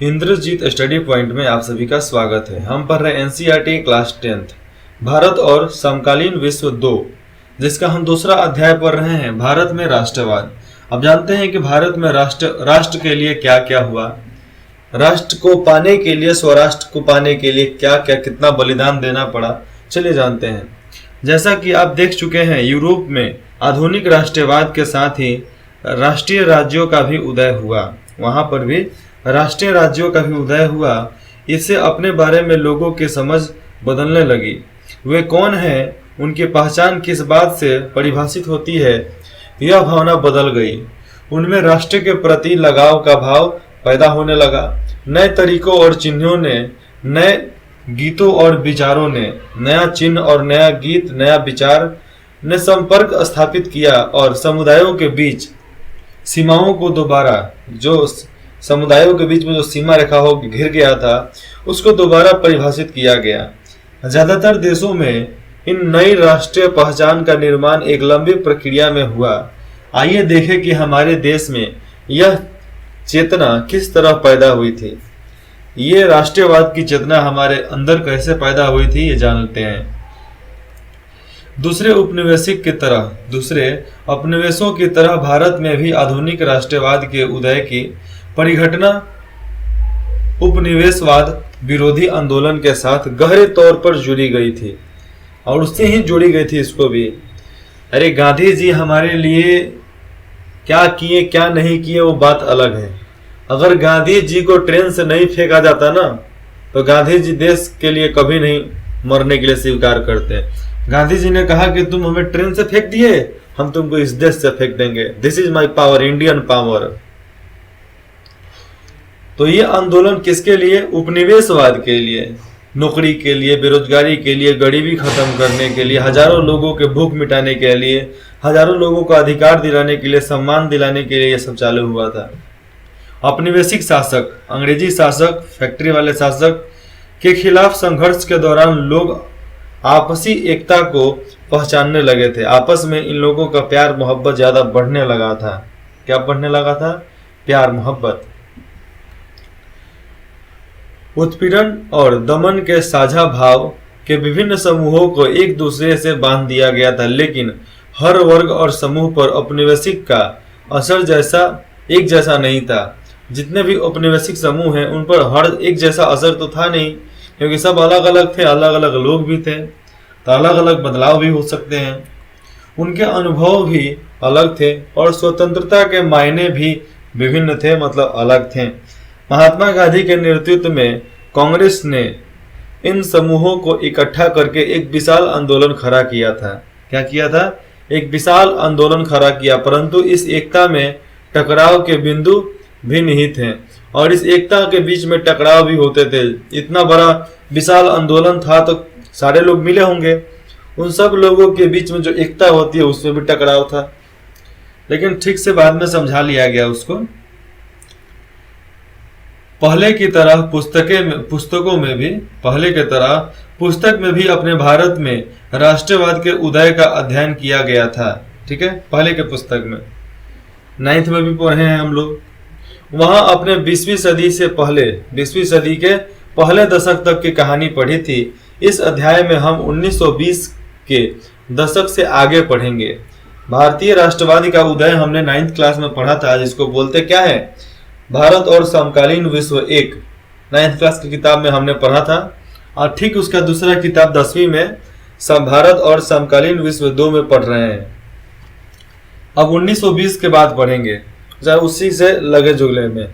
Indrajit study point में आप सभी का स्वागत है। हम पढ़ रहे एनसीईआरटी क्लास 10th भारत और समकालीन विश्व 2, जिसका हम दूसरा अध्याय पढ़ रहे हैं, भारत में राष्ट्रवाद। अब जानते हैं कि भारत में राष्ट्र के लिए क्या क्या हुआ, राष्ट्र को पाने के लिए, स्वराष्ट्र को पाने के लिए क्या क्या कितना बलिदान देना पड़ा। चलिए जानते हैं। जैसा कि आप देख चुके हैं, यूरोप में आधुनिक राष्ट्रवाद के साथ ही राष्ट्रीय राज्यों का भी उदय हुआ। वहां पर भी राष्ट्रीय राज्यों का भी उदय हुआ। इससे अपने बारे में लोगों की समझ बदलने लगी। वे कौन हैं, उनकी पहचान किस बात से परिभाषित होती है, यह भावना बदल गई। उनमें राष्ट्र के प्रति लगाव का भाव पैदा होने लगा। नए तरीकों और चिन्हों ने, नए गीतों और विचारों ने, नया चिन्ह और नया गीत, नया विचार ने संपर्क स्थापित किया और समुदायों के बीच सीमाओं को दोबारा, जो समुदायों के बीच में जो सीमा रेखा हो घिर गया था, उसको दोबारा परिभाषित किया गया। ज्यादातर देशों में इन नई राष्ट्रीय पहचान का निर्माण एक लंबी प्रक्रिया में हुआ। आइए देखें कि हमारे देश में यह चेतना किस तरह पैदा हुई थी। ये राष्ट्रीयवाद की चेतना हमारे अंदर कैसे पैदा हुई थी, ये जानते हैं। दूसरे उपनिवेशों की तरह भारत में भी आधुनिक राष्ट्रवाद के उदय की परिघटना उपनिवेशवाद विरोधी आंदोलन के साथ गहरे तौर पर जुड़ी गई थी, और उससे ही जोड़ी गई थी इसको भी। अरे गांधी जी हमारे लिए क्या किए क्या नहीं किए वो बात अलग है। अगर गांधी जी को ट्रेन से नहीं फेंका जाता ना, तो गांधी जी देश के लिए कभी नहीं मरने के लिए स्वीकार करते। गांधी जी ने कहा कि तुम हमें ट्रेन से फेंक दिए, हम तुमको इस देश से फेंक देंगे। This is my power, Indian power. तो ये आंदोलन किसके लिए? उपनिवेशवाद के लिए, नौकरी के लिए, बेरोजगारी के लिए, गरीबी खत्म करने के लिए, हजारों लोगों के भूख मिटाने के लिए, हजारों लोगों को अधिकार दिलाने के लिए, सम्मान दिलाने के लिए ये सब चालू हुआ था। औपनिवेशिक शासक, अंग्रेजी शासक, फैक्ट्री वाले शासक के खिलाफ संघर्ष के दौरान लोग आपसी एकता को पहचानने लगे थे। आपस में इन लोगों का प्यार मोहब्बत ज्यादा बढ़ने लगा था। क्या बढ़ने लगा था? प्यार मोहब्बत। उत्पीड़न और दमन के साझा भाव के विभिन्न समूहों को एक दूसरे से बांध दिया गया था, लेकिन हर वर्ग और समूह पर औपनिवेशिक का असर एक जैसा नहीं था। जितने भी औपनिवेशिक समूह हैं उन पर हर एक जैसा असर तो था नहीं, क्योंकि सब अलग अलग थे, अलग अलग लोग भी थे, तो अलग अलग बदलाव भी हो सकते हैं। उनके अनुभव भी अलग थे और स्वतंत्रता के मायने भी विभिन्न थे, मतलब अलग थे। महात्मा गांधी के नेतृत्व में कांग्रेस ने इन समूहों को इकट्ठा करके एक विशाल आंदोलन खड़ा किया था। क्या किया था? एक विशाल आंदोलन खड़ा किया, परंतु इस एकता में टकराव के बिंदु भी निहित हैं और इस एकता के बीच में टकराव भी होते थे। इतना बड़ा विशाल आंदोलन था तो सारे लोग मिले होंगे, उन सब लोगों के बीच में जो एकता होती है उसमें भी टकराव था, लेकिन ठीक से बाद में समझा लिया गया उसको। पहले की तरह पुस्तक में भी अपने भारत में राष्ट्रवाद के उदय का अध्ययन किया गया था। ठीक है, पहले के पुस्तक में 9th में भी पढ़े हैं हम लोग। वहां अपने 20वीं सदी के पहले दशक तक की कहानी पढ़ी थी। इस अध्याय में हम 1920 के दशक से आगे पढ़ेंगे। भारतीय राष्ट्रवाद का उदय हमने 9th क्लास में पढ़ा था, जिसको बोलते क्या है? भारत और समकालीन विश्व 1 9th क्लास की किताब में हमने पढ़ा था, और ठीक उसका दूसरा किताब 10वीं में भारत और समकालीन विश्व 2 में पढ़ रहे हैं। अब 1920 के बाद पढ़ेंगे, चाहे उसी से लगे जुगले में।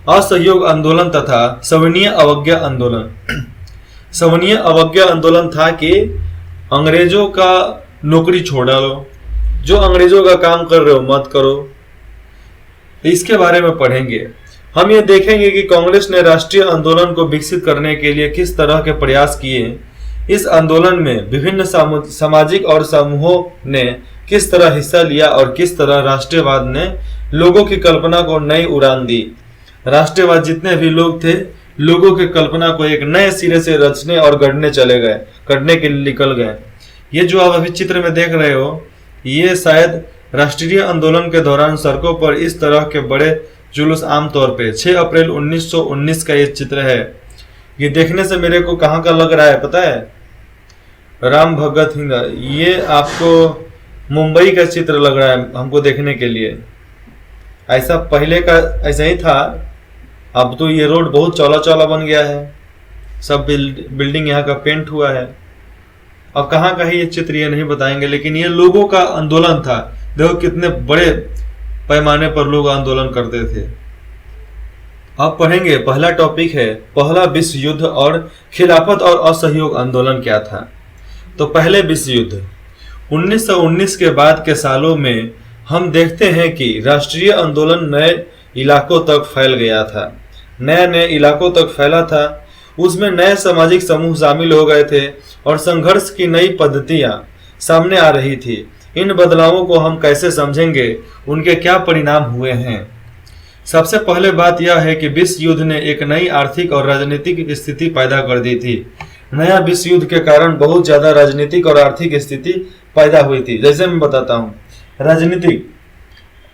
असहयोग आंदोलन तथा सविनय अवज्ञा आंदोलन। सविनय अवज्ञा आंदोलन था कि अंग्रेजों का नौकरी छोड़ डालो, जो अंग्रेजों का काम कर रहे हो मत करो। इसके बारे में पढ़ेंगे। हम ये देखेंगे कि कांग्रेस ने राष्ट्रीय आंदोलन को विकसित करने के लिए किस तरह के प्रयास किए। इस आंदोलन में विभिन्न सामाजिक और समूहों ने किस तरह हिस्सा लिया और किस तरह राष्ट्रवाद ने लोगों की कल्पना को नई उड़ान दी। राष्ट्रवाद जितने भी लोग थे, लोगों की कल्पना को एक नए सिरे से रचने और गढ़ने के लिए निकल गए। ये जो आप अभी चित्र में देख रहे हो, ये शायद राष्ट्रीय आंदोलन के दौरान सड़कों पर इस तरह के बड़े जुलूस आमतौर पे 6 अप्रैल 1919 का ये चित्र है। ये देखने से मेरे को कहाँ का लग रहा है पता है? राम भगत सिंह। ये आपको मुंबई का चित्र लग रहा है हमको देखने के लिए। ऐसा पहले का ऐसा ही था, अब तो ये रोड बहुत चौड़ा चौड़ा बन गया है, सब बिल्डिंग यहाँ का पेंट हुआ है। अब कहाँ का है ये चित्र ये नहीं बताएंगे, लेकिन ये लोगों का आंदोलन था। देखो कितने बड़े पैमाने पर लोग आंदोलन करते थे। अब पढ़ेंगे, पहला टॉपिक है पहला विश्व युद्ध और खिलाफत और असहयोग आंदोलन क्या था। तो पहले विश्व युद्ध 1919 के बाद के सालों में हम देखते हैं कि राष्ट्रीय आंदोलन नए इलाकों तक फैल गया था, नए इलाकों तक फैला था। उसमें नए सामाजिक समूह शामिल हो गए थे और संघर्ष की नई पद्धतियां सामने आ रही थी। इन बदलावों को हम कैसे समझेंगे, उनके क्या परिणाम हुए हैं। सबसे पहले बात यह है कि विश्व युद्ध ने एक नई आर्थिक और राजनीतिक स्थिति पैदा कर दी थी। नया विश्व युद्ध के कारण बहुत ज्यादा राजनीतिक और आर्थिक स्थिति पैदा हुई थी। जैसे मैं बताता हूँ, राजनीतिक,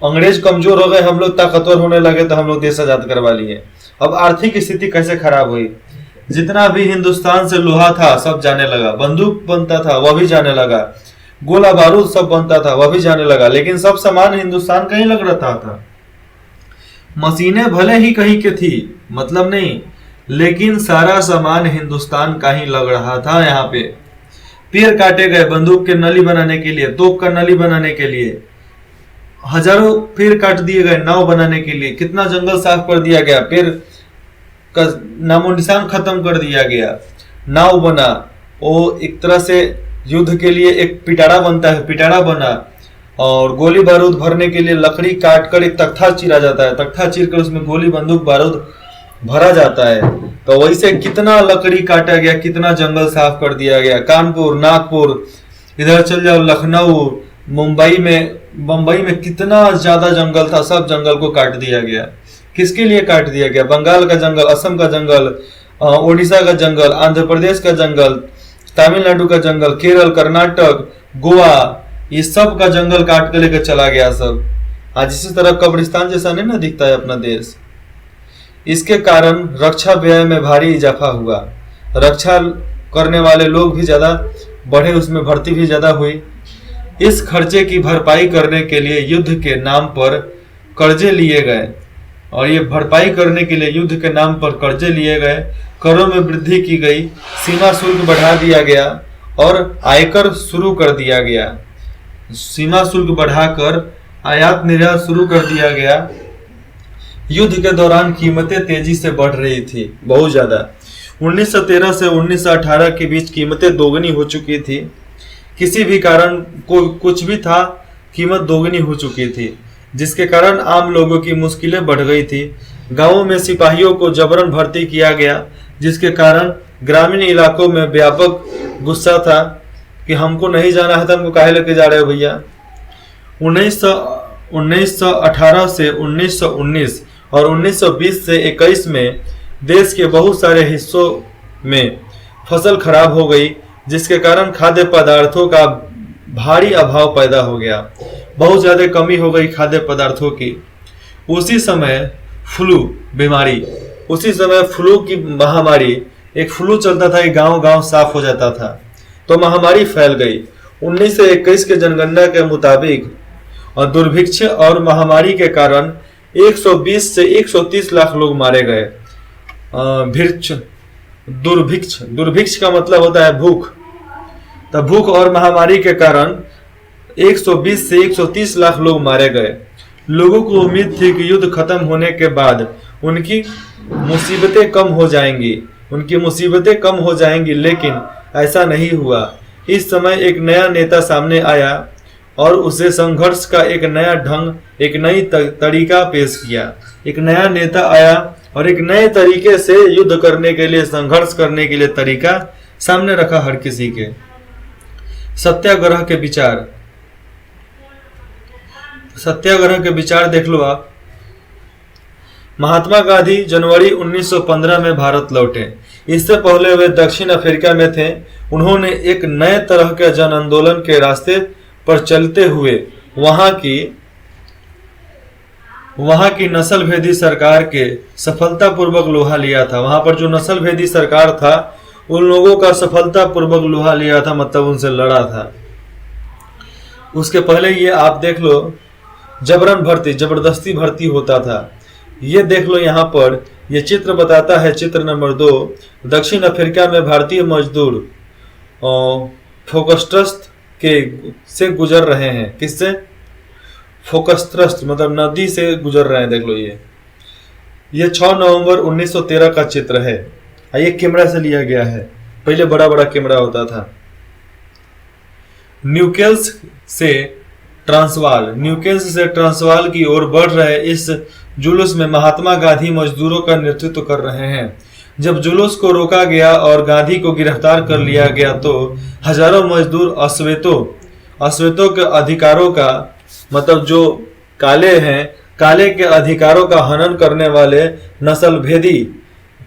अंग्रेज कमजोर हो गए, हम लोग ताकतवर होने लगे तो हम लोग देश आजाद करवा लिए। अब आर्थिक स्थिति कैसे खराब हुई, जितना भी हिंदुस्तान से लोहा था सब जाने लगा, बंदूक बनता था वह भी जाने लगा, गोला बारूद सब बनता था वह भी जाने लगा, लेकिन सब सामान हिंदुस्तान का ही लग रहा था। मशीनें भले ही कहीं के थी, मतलब नहीं, लेकिन सारा सामान हिंदुस्तान का ही लग रहा था। यहाँ पे पेड़ काटे गए बंदूक के नली बनाने के लिए, तोप का नली बनाने के लिए, हजारों पेड़ काट दिए गए नाव बनाने के लिए। कितना जंगल साफ कर दिया गया, पेड़ का नामो निशान खत्म कर दिया गया, नाव बना। वो एक तरह से युद्ध के लिए एक पिटारा बनता है, पिटारा बना। और गोली बारूद भरने के लिए लकड़ी काट कर एक तख्ता चीरा जाता है, तख्ता चीर कर उसमें गोली बंदूक बारूद भरा जाता है। तो वैसे कितना लकड़ी काटा गया, कितना जंगल साफ कर दिया गया। कानपुर, नागपुर, इधर चल जाओ लखनऊ, मुंबई में कितना ज्यादा जंगल था, सब जंगल को काट दिया गया। किसके लिए काट दिया गया? बंगाल का जंगल, असम का जंगल, उड़ीसा का जंगल, आंध्र प्रदेश का जंगल, तमिलनाडु का जंगल, केरल, कर्नाटक, गोवा, ये सब का जंगल काट के लेकर चला गया सब। आज इसी तरह कब्रिस्तान जैसा नहीं ना दिखता है अपना देश। इसके कारण रक्षा व्यय में भारी इजाफा हुआ, रक्षा करने वाले लोग भी ज्यादा बढ़े, उसमें भर्ती भी ज्यादा हुई। इस खर्चे की भरपाई करने के लिए युद्ध के नाम पर कर्जे लिए गए, और ये भरपाई करने के लिए युद्ध के नाम पर कर्जे लिए गए। करों में वृद्धि की गई, सीमा शुल्क बढ़ा दिया गया और आयकर शुरू कर दिया गया। सीमा शुल्क बढ़ाकर आयात निर्यात शुरू कर दिया गया। युद्ध के दौरान कीमतें तेजी से बढ़ रही थी, बहुत ज्यादा। 1913 से 1918 के बीच कीमतें दोगुनी हो चुकी थी। किसी भी कारण को कुछ भी था, कीमत दोगुनी हो चुकी थी, जिसके कारण आम लोगों की मुश्किलें बढ़ गई थी। गांवों में सिपाहियों को जबरन भर्ती किया गया, जिसके कारण ग्रामीण इलाकों में व्यापक गुस्सा था कि हमको नहीं जाना है तो हमको काहे लेके जा रहे हो भैया। 1918 से 1919 और 1920 से 21 में देश के बहुत सारे हिस्सों में फसल खराब हो गई, जिसके कारण खाद्य पदार्थों का भारी अभाव पैदा हो गया। बहुत ज्यादा कमी हो गई खाद्य पदार्थों की। उसी समय फ्लू बीमारी, उसी समय फ्लू की महामारी, एक फ्लू चलता था, एक गांव साफ हो जाता था, तो महामारी फैल गई। 19 से 21 के जनगणना के मुताबिक और दुर्भिक्ष और महामारी के कारण 120 से 130 लाख लोग मारे गए। दुर्भिक्ष का मतलब होता है भूख। तो भूख और महामारी के कारण 120 से 130 लाख लोग मारे गए। लोगों को उम्मीद थी कि युद्ध खत्म होने के बाद उनकी मुसीबतें कम हो जाएंगी, लेकिन ऐसा नहीं हुआ। इस समय एक नया नेता सामने आया और उसे संघर्ष का एक नया ढंग, एक नई तरीका पेश किया। एक नया नेता आया और एक नए तरीके से युद्ध करने के लिए, संघर्ष करने के लिए तरीका सामने रखा हर किसी के। सत्याग्रह के विचार, सत्याग्रह के विचार देख लो आप। महात्मा गांधी जनवरी 1915 में भारत लौटे। इससे पहले वे दक्षिण अफ्रीका में थे। उन्होंने एक नए तरह के जन आंदोलन के रास्ते पर चलते हुए वहां की नस्ल भेदी सरकार के सफलतापूर्वक लोहा लिया था। वहां पर जो नस्ल भेदी सरकार था उन लोगों का सफलतापूर्वक लोहा लिया था, मतलब उनसे लड़ा था। उसके पहले ये आप देख लो, जबरन भर्ती, जबरदस्ती भर्ती होता था। ये देख लो, यहाँ पर ये चित्र बताता है, चित्र नंबर 2, दक्षिण अफ्रीका में भारतीय मजदूर फोकस्ट्रस्ट के से गुजर रहे हैं। किससे? फोकस्ट्रस्ट, मतलब नदी से गुजर रहे हैं। देख लो, ये 6 नवंबर 1913 का चित्र है। ये कैमरा से लिया गया है, पहले बड़ा बड़ा कैमरा होता था। न्यूकेल्स से ट्रांसवाल की ओर बढ़ रहे इस जुलूस में महात्मा गांधी मजदूरों का नेतृत्व कर रहे हैं। जब जुलूस को रोका गया और गांधी को गिरफ्तार कर लिया गया तो हजारों मजदूर अश्वेतों के अधिकारों का, मतलब जो काले हैं, काले के अधिकारों का हनन करने वाले नस्ल भेदी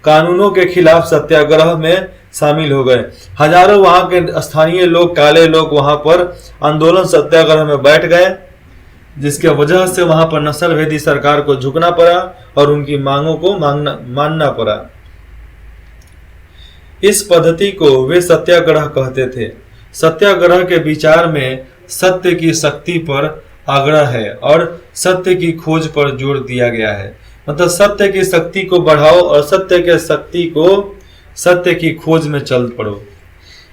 कानूनों के खिलाफ सत्याग्रह में शामिल हो गए। हजारों वहां के स्थानीय लोग, काले लोग वहां पर आंदोलन सत्याग्रह में बैठ गए, जिसके वजह से वहां पर नस्ल भेदी सरकार को झुकना पड़ा और उनकी मांगों को मानना पड़ा। इस पद्धति को वे सत्याग्रह कहते थे। सत्याग्रह के विचार में सत्य की शक्ति पर आग्रह है और सत्य की खोज पर जोर दिया गया है। मतलब सत्य की शक्ति को बढ़ाओ और सत्य की खोज में चल पड़ो।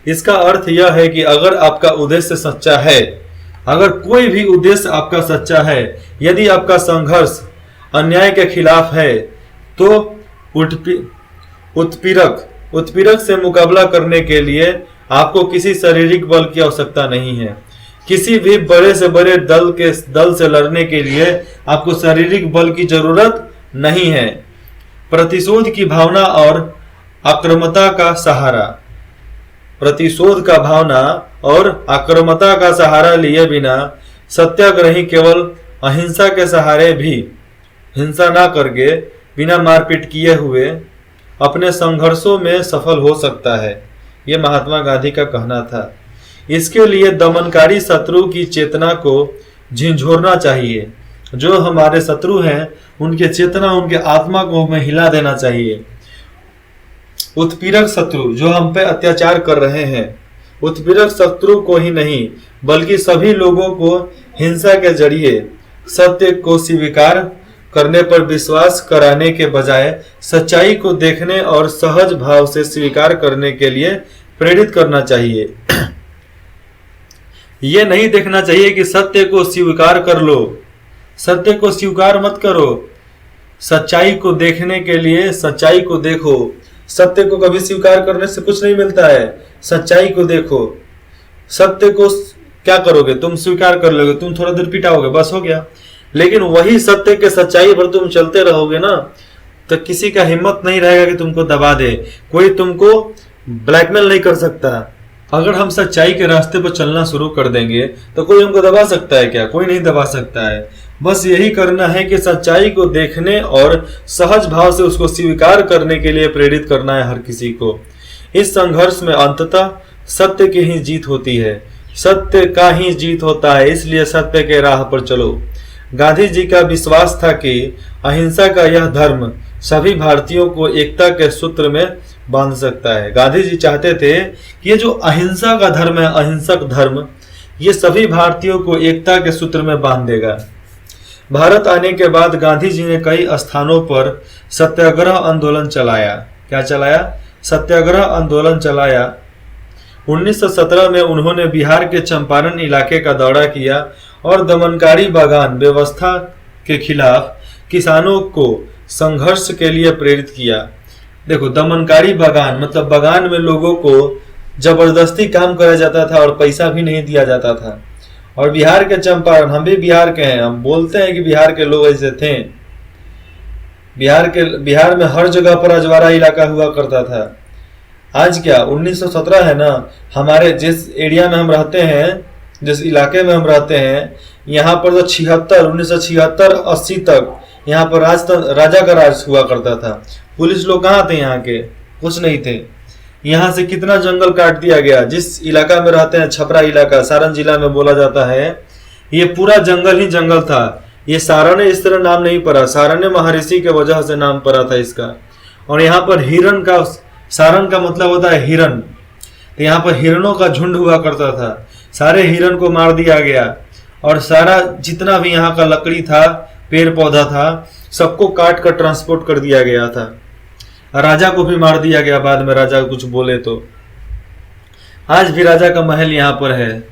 इसका अर्थ यह है कि अगर आपका उद्देश्य सच्चा है, अगर कोई भी उद्देश्य आपका सच्चा है, यदि आपका संघर्ष अन्याय के खिलाफ है, तो उत्पीड़क से मुकाबला करने के लिए आपको किसी शारीरिक बल की आवश्यकता नहीं है। किसी भी बड़े से बड़े दल से लड़ने के लिए आपको शारीरिक बल की जरूरत नहीं है। प्रतिशोध की भावना और आक्रामकता का सहारा लिए बिना सत्याग्रही केवल अहिंसा के सहारे भी, हिंसा ना करके, बिना मारपीट किए हुए अपने संघर्षों में सफल हो सकता है। यह महात्मा गांधी का कहना था। इसके लिए दमनकारी शत्रु की चेतना को झिझोरना चाहिए। जो हमारे शत्रु हैं उनके चेतना, उनके आत्मा को हमें हिला देना चाहिए। उत्पीड़क शत्रु जो हम पे अत्याचार कर रहे हैं, उत्पीड़क शत्रु को ही नहीं बल्कि सभी लोगों को हिंसा के जरिए सत्य को स्वीकार करने पर विश्वास कराने के बजाय सच्चाई को देखने और सहज भाव से स्वीकार करने के लिए प्रेरित करना चाहिए। यह नहीं देखना चाहिए कि सत्य को स्वीकार कर लो, सत्य को स्वीकार मत करो। सच्चाई को देखने के लिए सच्चाई को देखो। सत्य को कभी स्वीकार करने से कुछ नहीं मिलता है। सच्चाई को देखो। सत्य को क्या करोगे? तुम स्वीकार कर लोगे, तुम थोड़ा देर पिटाओगे, बस हो गया। लेकिन वही सत्य के सच्चाई पर तुम चलते रहोगे ना, तो किसी का हिम्मत नहीं रहेगा कि तुमको दबा दे। कोई तुमको ब्लैकमेल नहीं कर सकता। अगर हम सच्चाई के रास्ते पर चलना शुरू कर देंगे तो कोई हमको दबा सकता है क्या? कोई नहीं दबा सकता है। बस यही करना है कि सच्चाई को देखने और सहज भाव से उसको स्वीकार करने के लिए प्रेरित करना है हर किसी को। इस संघर्ष में अंततः सत्य की ही जीत होती है, सत्य का ही जीत होता है। इसलिए सत्य के राह पर चलो। गांधी जी का विश्वास था कि अहिंसा का यह धर्म सभी भारतीयों को एकता के सूत्र में बांध सकता है। गांधी जी चाहते थे कि ये जो अहिंसा का धर्म है, अहिंसक धर्म, ये सभी भारतीयों को एकता के सूत्र में बांध देगा। भारत आने के बाद गांधी जी ने कई स्थानों पर सत्याग्रह आंदोलन चलाया। क्या चलाया? सत्याग्रह आंदोलन चलाया। 1917 में उन्होंने बिहार के चंपारण इलाके का दौरा किया और दमनकारी बागान व्यवस्था के खिलाफ किसानों को संघर्ष के लिए प्रेरित किया। देखो, दमनकारी बागान मतलब बागान में लोगों को जबरदस्ती काम कराया जाता था और पैसा भी नहीं दिया जाता था। और बिहार के चंपारण, हम भी बिहार के हैं, हम बोलते हैं कि बिहार के लोग ऐसे थे। बिहार में हर जगह पर अजवारा इलाका हुआ करता था। आज क्या 1917 है ना, हमारे जिस एरिया में हम रहते हैं, जिस इलाके में हम रहते हैं, यहाँ पर तो 1976-80 तक यहाँ पर राजा का राज हुआ करता था। पुलिस लोग कहाँ थे? यहाँ के कुछ नहीं थे। यहाँ से कितना जंगल काट दिया गया। जिस इलाका में रहते हैं, छपरा इलाका, सारण जिला में बोला जाता है, ये पूरा जंगल ही जंगल था। ये सारण्य इस तरह नाम नहीं पड़ा, सारण्य महर्षि के वजह से नाम पड़ा था इसका। और यहाँ पर हिरण का, सारण का मतलब होता है हिरण, तो यहाँ पर हिरणों का झुंड हुआ करता था। सारे हिरण को मार दिया गया और सारा जितना भी यहाँ का लकड़ी था, पेड़ पौधा था, सबको काट कर ट्रांसपोर्ट कर दिया गया था। राजा को भी मार दिया गया बाद में, राजा कुछ बोले तो। आज भी राजा का महल यहाँ पर है,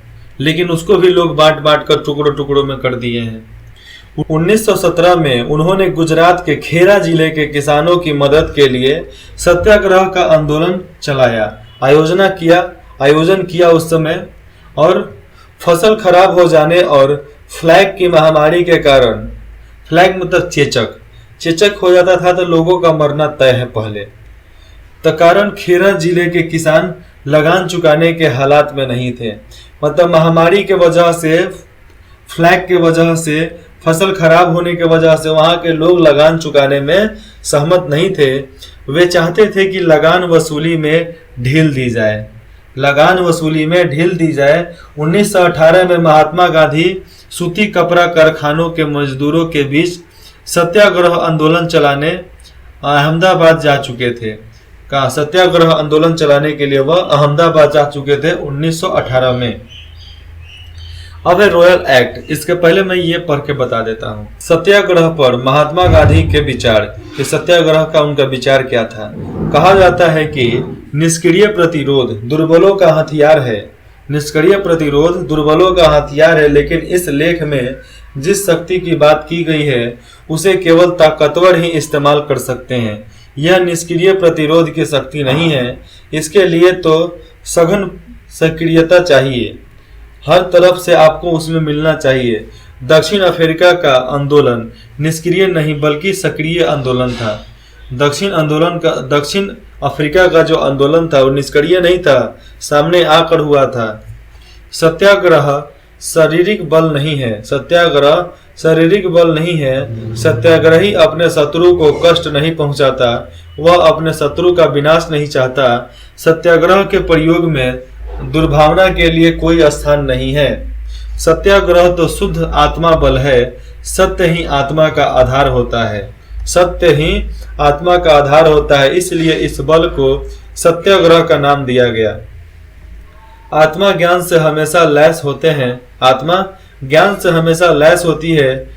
लेकिन उसको भी लोग बांट बांट कर टुकड़ों टुकड़ों में कर दिए हैं। 1917 में उन्होंने गुजरात के खेरा जिले के किसानों की मदद के लिए सत्याग्रह का आंदोलन चलाया, आयोजन किया उस समय। और फसल खराब हो जाने और फ्लैग की महामारी के कारण, फ्लैग मतलब चेचक हो जाता था तो लोगों का मरना तय है पहले, तो कारण खेरा जिले के किसान लगान चुकाने के हालात में नहीं थे। मतलब महामारी के वजह से, फ्लैग के वजह से, फसल खराब होने के वजह से वहां के लोग लगान चुकाने में सहमत नहीं थे। वे चाहते थे कि लगान वसूली में ढील दी जाए, 1918 में महात्मा गांधी सूती कपड़ा कारखानों के मजदूरों के बीच सत्याग्रह आंदोलन चलाने अहमदाबाद जा चुके थे। कहा सत्याग्रह आंदोलन चलाने के लिए वह अहमदाबाद जा चुके थे 1918 में। अब है रॉयल एक्ट, इसके पहले मैं ये पढ़ के बता देता हूँ। सत्याग्रह पर महात्मा गांधी के विचार, कि सत्याग्रह का उनका विचार क्या था। कहा जाता है कि निष्क्रिय प्रतिरोध दुर्बलों का हथियार है, निष्क्रिय प्रतिरोध दुर्बलों का हथियार है, लेकिन इस लेख में जिस शक्ति की बात की गई है उसे केवल ताकतवर ही इस्तेमाल कर सकते हैं। यह निष्क्रिय प्रतिरोध की शक्ति नहीं है, इसके लिए तो सघन सक्रियता चाहिए, हर तरफ से आपको उसमें मिलना चाहिए। दक्षिण अफ्रीका का आंदोलन निष्क्रिय नहीं बल्कि सक्रिय आंदोलन था। दक्षिण अफ्रीका का जो आंदोलन था वो निष्क्रिय नहीं था, सामने आकर हुआ था। सत्याग्रह शारीरिक बल नहीं है, सत्याग्रह शारीरिक बल नहीं है। सत्याग्रही अपने शत्रु को कष्ट नहीं पहुंचाता, वह अपने शत्रु का विनाश नहीं चाहता। सत्याग्रह के प्रयोग में दुर्भावना के लिए कोई स्थान नहीं है। सत्याग्रह तो शुद्ध आत्मा बल है, सत्य ही आत्मा का आधार होता है, सत्य ही आत्मा का आधार होता है, इसलिए इस बल को सत्याग्रह का नाम दिया गया। आत्मा ज्ञान से हमेशा लैस होते हैं, आत्मा ज्ञान से हमेशा लैस होती है।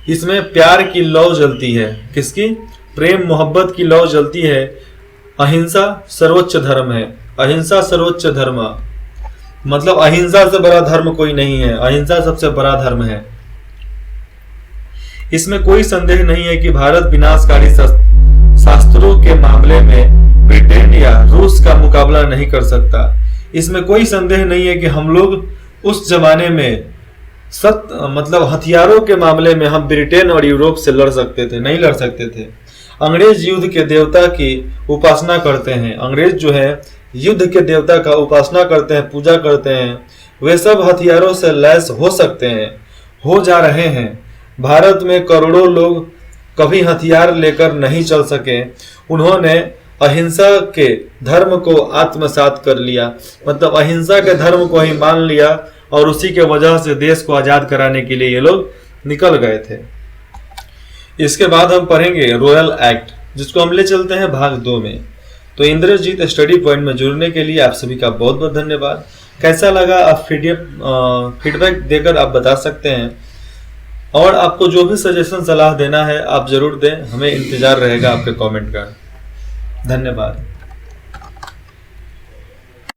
इसमें प्यार की लौ जलती है, किसकी? प्रेम मोहब्बत की लौ जलती है। अहिंसा सर्वोच्च धर्म है, अहिंसा सर्वोच्च धर्म, मतलब अहिंसा से बड़ा धर्म कोई नहीं है, अहिंसा सबसे बड़ा धर्म है। इसमें कोई संदेह नहीं है कि भारत विनाशकारी शास्त्रों के मामले में ब्रिटेन या रूस का मुकाबला नहीं कर सकता। इसमें कोई संदेह नहीं है कि हम लोग उस जमाने में मतलब हथियारों के मामले में हम ब्रिटेन और यूरोप से लड़ सकते थे, नहीं लड़ सकते थे। अंग्रेज युद्ध के देवता की उपासना करते हैं, अंग्रेज जो है युद्ध के देवता का उपासना करते हैं, पूजा करते हैं। वे सब हथियारों से लैस हो सकते हैं, हो जा रहे हैं। भारत में करोड़ों लोग कभी हथियार लेकर नहीं चल सके, उन्होंने अहिंसा के धर्म को आत्मसात कर लिया, मतलब अहिंसा के धर्म को ही मान लिया और उसी के वजह से देश को आजाद कराने के लिए ये लोग निकल गए थे। इसके बाद हम पढ़ेंगे रॉयल एक्ट, जिसको हम ले चलते हैं भाग 2 में। तो इंद्रजीत स्टडी पॉइंट में जुड़ने के लिए आप सभी का बहुत बहुत धन्यवाद। कैसा लगा आप फीडबैक देकर आप बता सकते हैं, और आपको जो भी सजेशन सलाह देना है आप जरूर दें, हमें इंतजार रहेगा आपके कमेंट का। धन्यवाद।